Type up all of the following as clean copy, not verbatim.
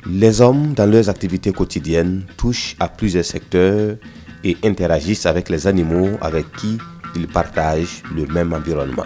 Les hommes, dans leurs activités quotidiennes, touchent à plusieurs secteurs et interagissent avec les animaux avec qui ils partagent le même environnement.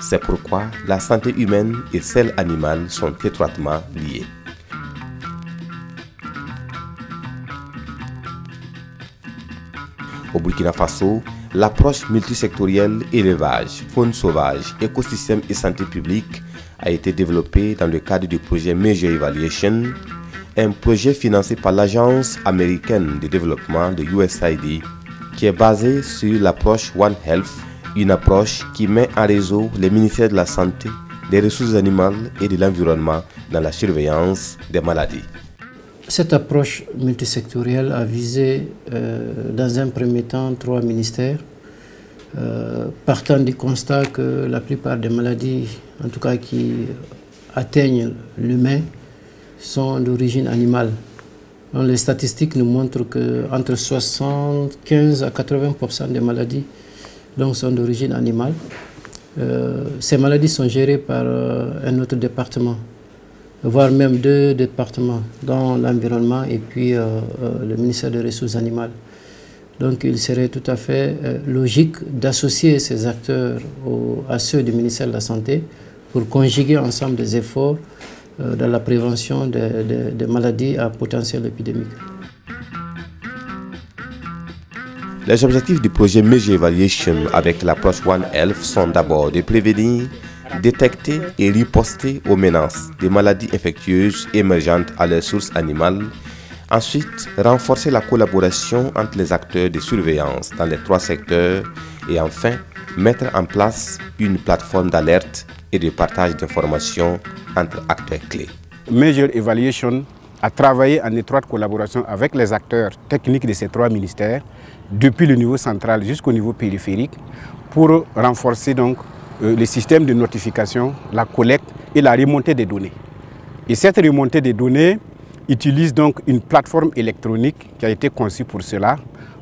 C'est pourquoi la santé humaine et celle animale sont étroitement liées. Au Burkina Faso, l'approche multisectorielle élevage, faune sauvage, écosystème et santé publique a été développée dans le cadre du projet Major Evaluation, un projet financé par l'Agence américaine de développement de USAID qui est basé sur l'approche One Health, une approche qui met en réseau les ministères de la Santé, des ressources animales et de l'environnement dans la surveillance des maladies. Cette approche multisectorielle a visé dans un premier temps 3 ministères, partant du constat que la plupart des maladies, en tout cas qui atteignent l'humain, sont d'origine animale. Donc, les statistiques nous montrent qu'entre 75 à 80% des maladies sont d'origine animale. Ces maladies sont gérées par un autre département, voire même 2 départements, dans l'environnement et puis le ministère des Ressources animales. Donc il serait tout à fait logique d'associer ces acteurs à ceux du ministère de la Santé pour conjuguer ensemble des efforts dans la prévention des maladies à potentiel épidémique. Les objectifs du projet Major Evaluation avec l'approche One Health sont d'abord de prévenir, détecter et riposter aux menaces des maladies infectieuses émergentes à leurs sources animales. Ensuite, renforcer la collaboration entre les acteurs de surveillance dans les 3 secteurs. Et enfin, mettre en place une plateforme d'alerte et de partage d'informations entre acteurs clés. Major Evaluation a travaillé en étroite collaboration avec les acteurs techniques de ces 3 ministères, depuis le niveau central jusqu'au niveau périphérique, pour renforcer donc le système de notification, la collecte et la remontée des données. Et cette remontée des données utilise donc une plateforme électronique qui a été conçue pour cela,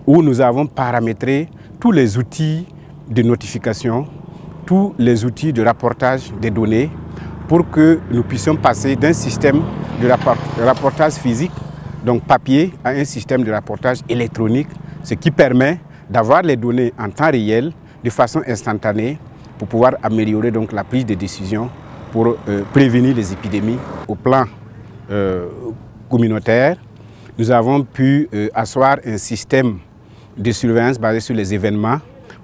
où nous avons paramétré tous les outils de notification, tous les outils de rapportage des données, pour que nous puissions passer d'un système de rapportage physique, donc papier, à un système de rapportage électronique, ce qui permet d'avoir les données en temps réel, de façon instantanée, pour pouvoir améliorer donc la prise de décision pour prévenir les épidémies. Au plan communautaire, nous avons pu asseoir un système de surveillance basé sur les événements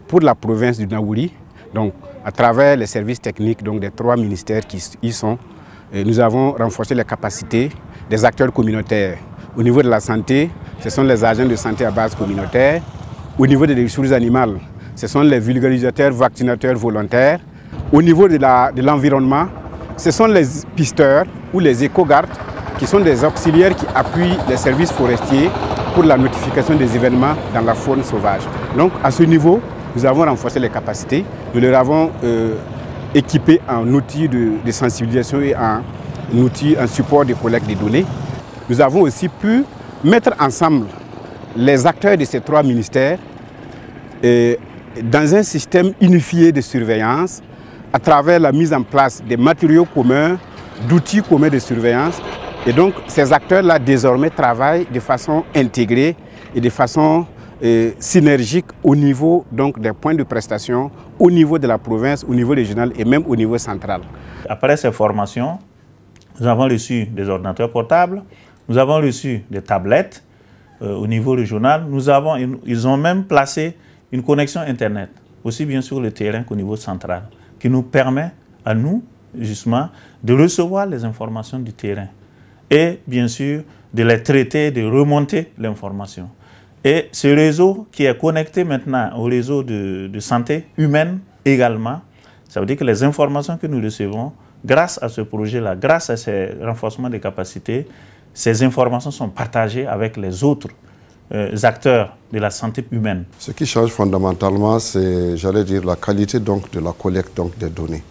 pour la province du Naouri. Donc, à travers les services techniques donc, des 3 ministères qui y sont, nous avons renforcé les capacités des acteurs communautaires. Au niveau de la santé, ce sont les agents de santé à base communautaire. Au niveau des ressources animales, ce sont les vulgarisateurs, vaccinateurs volontaires. Au niveau de l'environnement, ce sont les pisteurs ou les éco-gardes qui sont des auxiliaires qui appuient les services forestiers pour la notification des événements dans la faune sauvage. Donc à ce niveau, nous avons renforcé les capacités, nous leur avons équipé en outils de sensibilisation et en support de collecte des données. Nous avons aussi pu mettre ensemble les acteurs de ces 3 ministères dans un système unifié de surveillance à travers la mise en place des matériaux communs, d'outils communs de surveillance. Et donc ces acteurs-là désormais travaillent de façon intégrée et de façon synergique au niveau donc, des points de prestation, au niveau de la province, au niveau régional et même au niveau central. Après ces formations, nous avons reçu des ordinateurs portables, nous avons reçu des tablettes au niveau régional. Ils ont même placé une connexion Internet, aussi bien sur le terrain qu'au niveau central, qui nous permet à nous, justement, de recevoir les informations du terrain et, bien sûr, de les traiter, de remonter l'information. Et ce réseau qui est connecté maintenant au réseau de santé humaine également, ça veut dire que les informations que nous recevons, grâce à ce projet-là, grâce à ces renforcements des capacités, ces informations sont partagées avec les autres acteurs de la santé humaine. Ce qui change fondamentalement, c'est, j'allais dire, la qualité donc, de la collecte donc, des données.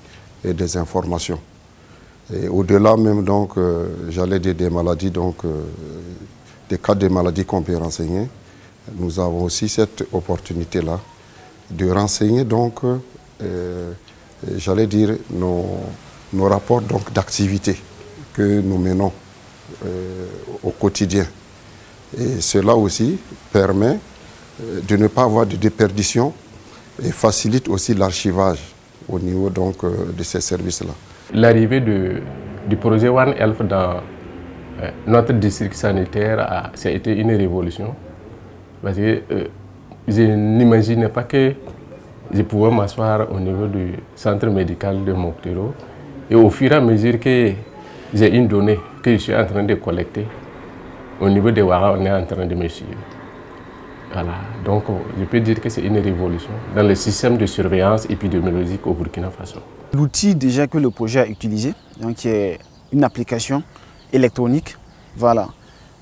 et des informations. Et au-delà même, donc, j'allais dire des maladies, donc, des cas de maladies qu'on peut renseigner, nous avons aussi cette opportunité-là de renseigner, donc, j'allais dire, nos rapports d'activité que nous menons au quotidien. Et cela aussi permet de ne pas avoir de déperdition et facilite aussi l'archivage au niveau donc, de ces services-là. L'arrivée du projet One Health dans notre district sanitaire, ça a été une révolution. Parce que je n'imaginais pas que je pouvais m'asseoir au niveau du centre médical de Moctero. Et au fur et à mesure que j'ai une donnée que je suis en train de collecter, au niveau de Ouara, on est en train de me suivre. Voilà. Donc, je peux dire que c'est une révolution dans le système de surveillance épidémiologique au Burkina Faso. L'outil déjà que le projet a utilisé, donc, est une application électronique. Voilà.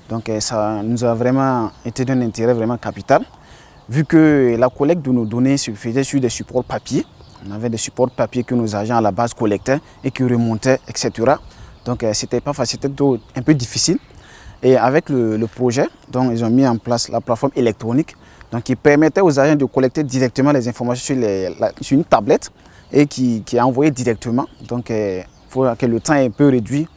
Donc, ça nous a vraiment été d'un intérêt vraiment capital, vu que la collecte de nos données se faisait sur des supports papier. On avait des supports papier que nos agents à la base collectaient et qui remontaient, etc. Donc, c'était pas facile, c'était un peu difficile. Et avec le projet, donc, ils ont mis en place la plateforme électronique donc, qui permettait aux agents de collecter directement les informations sur une tablette et qui est envoyée directement. Donc, il faut que le temps est un peu réduit.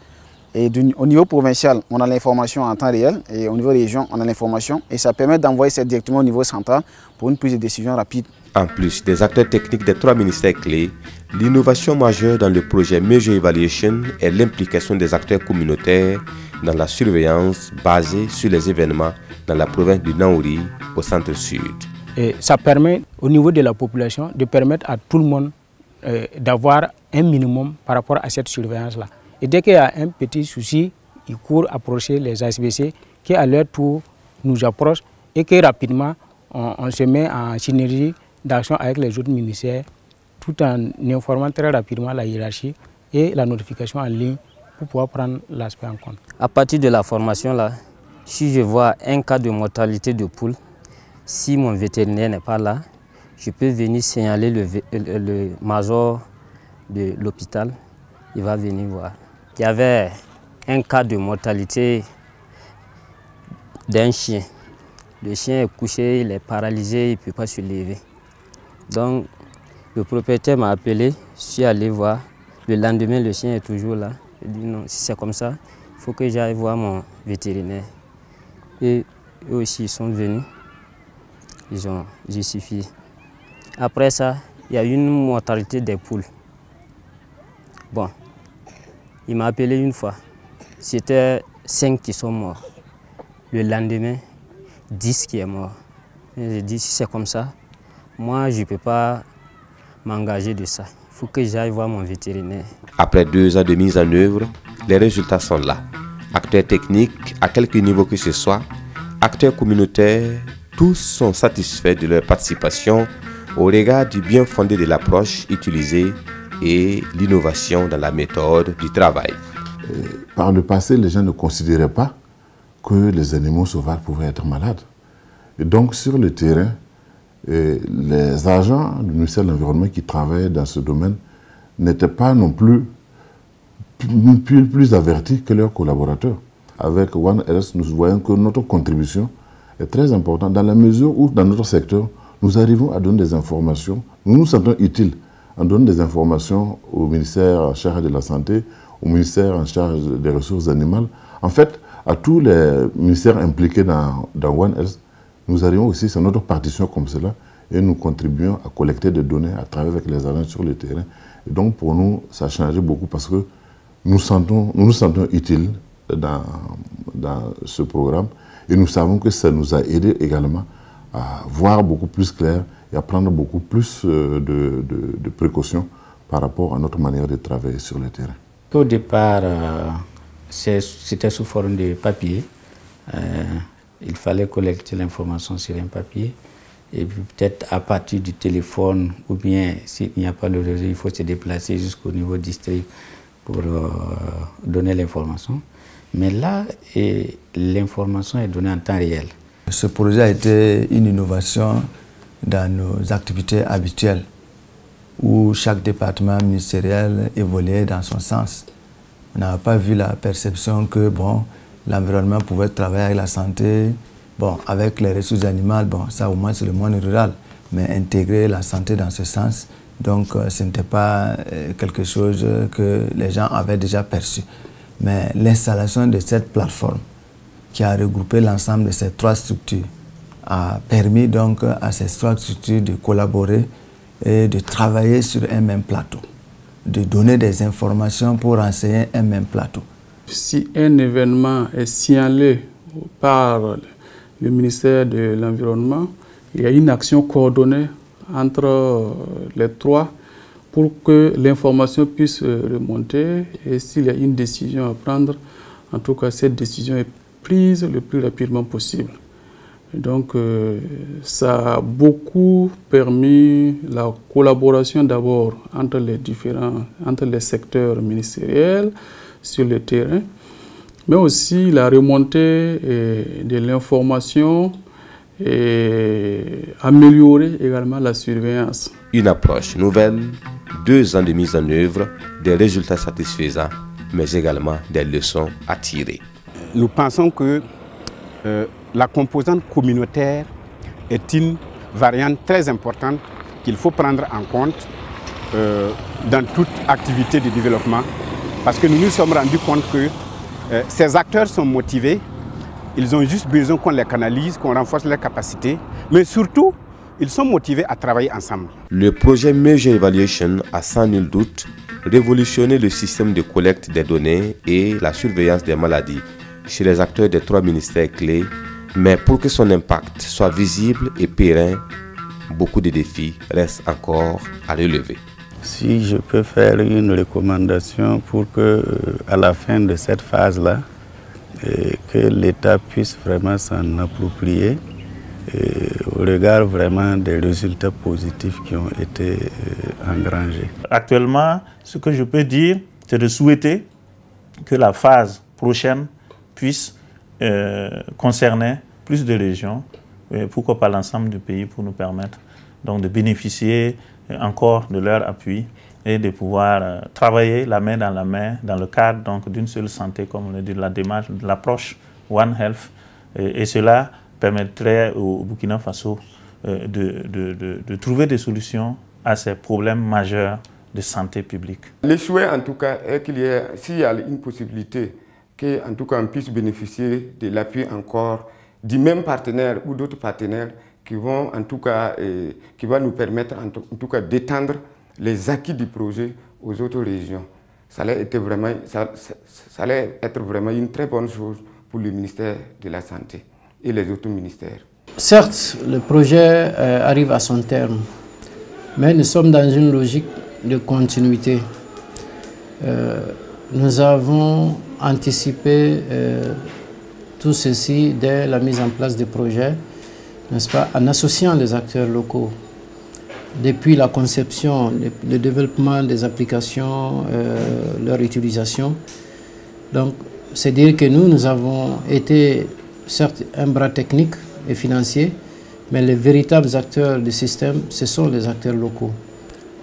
Et au niveau provincial, on a l'information en temps réel et au niveau région, on a l'information. Et ça permet d'envoyer ça directement au niveau central pour une prise de décision rapide. En plus des acteurs techniques des 3 ministères clés, l'innovation majeure dans le projet Major Evaluation est l'implication des acteurs communautaires dans la surveillance basée sur les événements dans la province du Naouri au centre-sud. Ça permet au niveau de la population de permettre à tout le monde d'avoir un minimum par rapport à cette surveillance-là. Et dès qu'il y a un petit souci, ils courent approcher les ASBC qui à leur tour nous approchent et que rapidement on se met en synergie d'action avec les autres ministères tout en informant très rapidement la hiérarchie et la notification en ligne pour pouvoir prendre l'aspect en compte. À partir de la formation, là, si je vois un cas de mortalité de poule, si mon vétérinaire n'est pas là, je peux venir signaler le major de l'hôpital, il va venir voir. Il y avait un cas de mortalité d'un chien. Le chien est couché, il est paralysé, il ne peut pas se lever. Donc, le propriétaire m'a appelé, je suis allé voir. Le lendemain, le chien est toujours là. Je dis non, si c'est comme ça, il faut que j'aille voir mon vétérinaire. Et eux aussi, ils sont venus, ils ont justifié. Après ça, il y a eu une mortalité des poules. Bon, il m'a appelé une fois. C'était 5 qui sont morts. Le lendemain, 10 qui est mort. J'ai dit, si c'est comme ça, moi, je ne peux pas m'engager de ça. Il faut que j'aille voir mon vétérinaire. Après 2 ans de mise en œuvre, les résultats sont là. Acteurs techniques, à quelque niveau que ce soit, acteurs communautaires, tous sont satisfaits de leur participation au regard du bien fondé de l'approche utilisée et l'innovation dans la méthode du travail. Par le passé, les gens ne considéraient pas que les animaux sauvages pouvaient être malades. Et donc, sur le terrain, les agents du ministère de l'Environnement qui travaillaient dans ce domaine n'étaient pas non plus avertis que leurs collaborateurs. Avec One Health, nous voyons que notre contribution est très importante dans la mesure où, dans notre secteur, nous arrivons à donner des informations. Nous nous sentons utiles en donnant des informations au ministère en charge de la Santé, au ministère en charge des ressources animales. En fait, à tous les ministères impliqués dans One Health, nous arrivons aussi, c'est notre partition comme cela, et nous contribuons à collecter des données à travers avec les agents sur le terrain. Et donc pour nous, ça a changé beaucoup parce que nous nous sentons utiles dans ce programme et nous savons que ça nous a aidé également à voir beaucoup plus clair et à prendre beaucoup plus de précautions par rapport à notre manière de travailler sur le terrain. Au départ, c'était sous forme de papier. Il fallait collecter l'information sur un papier. Et puis peut-être à partir du téléphone, ou bien s'il n'y a pas le réseau, il faut se déplacer jusqu'au niveau district pour donner l'information. Mais là, l'information est donnée en temps réel. Ce projet a été une innovation dans nos activités habituelles. où chaque département ministériel évoluait dans son sens. On n'a pas vu la perception que bon, l'environnement pouvait travailler avec la santé, bon, avec les ressources animales, bon, ça au moins c'est le monde rural, mais intégrer la santé dans ce sens, donc ce n'était pas quelque chose que les gens avaient déjà perçu. Mais l'installation de cette plateforme qui a regroupé l'ensemble de ces trois structures a permis donc à ces trois structures de collaborer et de travailler sur un même plateau, de donner des informations pour renseigner un même plateau. Si un événement est signalé par le ministère de l'Environnement, il y a une action coordonnée entre les trois pour que l'information puisse remonter et s'il y a une décision à prendre, en tout cas cette décision est prise le plus rapidement possible. Donc ça a beaucoup permis la collaboration d'abord entre les secteurs ministériels sur le terrain, mais aussi la remontée de l'information et améliorer également la surveillance. Une approche nouvelle, 2 ans de mise en œuvre, des résultats satisfaisants, mais également des leçons à tirer. Nous pensons que la composante communautaire est une variante très importante qu'il faut prendre en compte dans toute activité de développement, parce que nous nous sommes rendus compte que ces acteurs sont motivés, ils ont juste besoin qu'on les canalise, qu'on renforce leurs capacités, mais surtout, ils sont motivés à travailler ensemble. Le projet Major Evaluation a sans nul doute révolutionné le système de collecte des données et la surveillance des maladies chez les acteurs des 3 ministères clés, mais pour que son impact soit visible et pérenne, beaucoup de défis restent encore à relever. Si je peux faire une recommandation pour que, à la fin de cette phase-là, que l'État puisse vraiment s'en approprier au regard vraiment des résultats positifs qui ont été engrangés. Actuellement, Ce que je peux dire, c'est de souhaiter que la phase prochaine puisse concerner plus de régions, pourquoi pas l'ensemble du pays, pour nous permettre donc de bénéficier encore de leur appui et de pouvoir travailler la main dans le cadre d'une seule santé, comme on le dit, de la démarche, de l'approche One Health. Et cela permettrait au Burkina Faso de trouver des solutions à ces problèmes majeurs de santé publique. Le souhait en tout cas est qu'il y ait, s'il y a une possibilité, qu'en tout cas on puisse bénéficier de l'appui encore du même partenaire ou d'autres partenaires qui vont en tout cas qui va nous permettre en tout cas d'étendre les acquis du projet aux autres régions. Ça allait être vraiment une très bonne chose pour le ministère de la Santé et les autres ministères. Certes, le projet arrive à son terme, mais nous sommes dans une logique de continuité. Nous avons anticipé tout ceci dès la mise en place du projet, n'est-ce pas, en associant les acteurs locaux. Depuis la conception, le développement des applications, leur utilisation. Donc, c'est dire que nous avons été, certes, un bras technique et financier, mais les véritables acteurs du système, ce sont les acteurs locaux,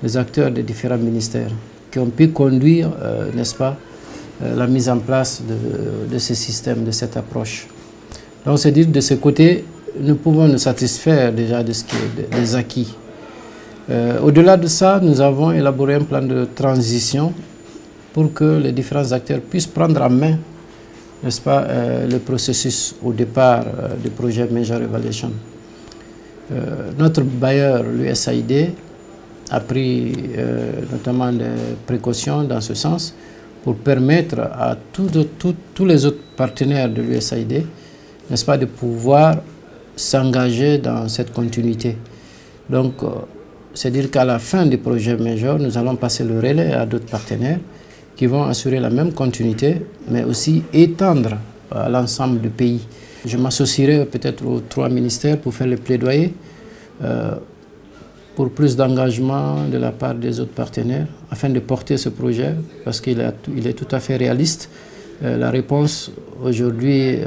les acteurs des différents ministères, qui ont pu conduire, n'est-ce pas, la mise en place de ce système, de cette approche. Donc, c'est dire de ce côté, nous pouvons nous satisfaire déjà de ce qui est des acquis. Au-delà de ça, nous avons élaboré un plan de transition pour que les différents acteurs puissent prendre en main, n'est-ce pas, le processus au départ du projet Major Evaluation. Notre bailleur, l'USAID, a pris notamment des précautions dans ce sens pour permettre à tous les autres partenaires de l'USAID, n'est-ce pas, de pouvoir s'engager dans cette continuité. Donc, c'est-à-dire qu'à la fin du projet Major, nous allons passer le relais à d'autres partenaires qui vont assurer la même continuité, mais aussi étendre à l'ensemble du pays. Je m'associerai peut-être aux 3 ministères pour faire le plaidoyer pour plus d'engagement de la part des autres partenaires afin de porter ce projet, parce qu'il est tout à fait réaliste. La réponse aujourd'hui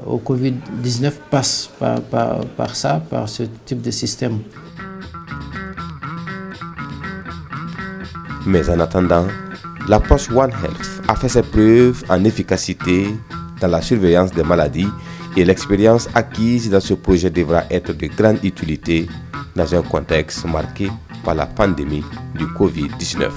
au Covid-19 passe par ce type de système. Mais en attendant, l'approche One Health a fait ses preuves en efficacité dans la surveillance des maladies et l'expérience acquise dans ce projet devra être de grande utilité dans un contexte marqué par la pandémie du Covid-19.